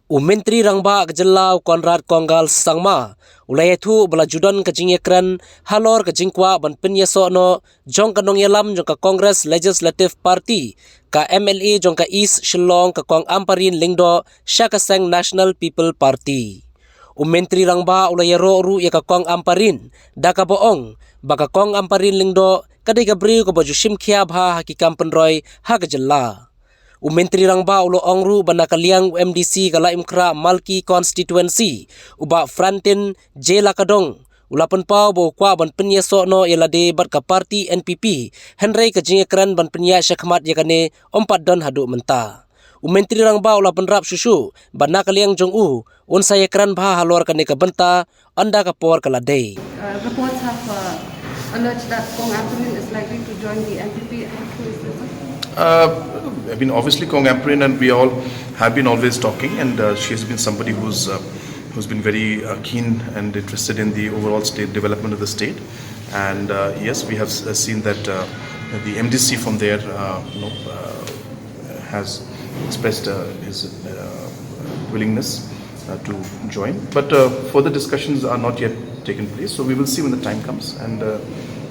Menteri Rangba Kejelau Konrad Konggal Sangma ulai itu bela judon ke Jing Kren Halor ke Jingkwa ban Pyniasoh no jong ke nong yalam jong ke Congress Legislative Party ka MLA jong ke East Shillong ke Kong Ampareen Lingdo Syakaseng National People Party. Menteri Rangba ulai ru ya ke Kong Ampareen da ka boong baka Kong Ampareen Lingdo kadai ka bri ko baju shimkhia bha hakikam penroy ha Kejela. Menteri Rangba ulo ongru bana kaliang MDC kala imkra Malki constituency uba Frantin J Lakadong ulapan pau bo kwa ban Pyniasoh no yelade bat ka parti NPP Henry ka Jing Kren ban Pyniasoh khmat yakane ompat don hadu menta. Menteri Rangba ulapan rap susu bana kaliang jong unsaya Kren bha Halor kane ka benta anda ka por kala day. Reports have alleged that Kong Ampareen is likely to join the NPP. I mean, obviously, Kong Ampareen and we all have been always talking, and she has been somebody who's been very keen and interested in the overall state development of the state. And yes, we have seen that the MDC from there, has expressed his willingness to join. But further discussions are not yet taken place, so we will see when the time comes, and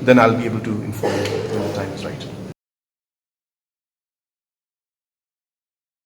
then I'll be able to inform you when the time is right.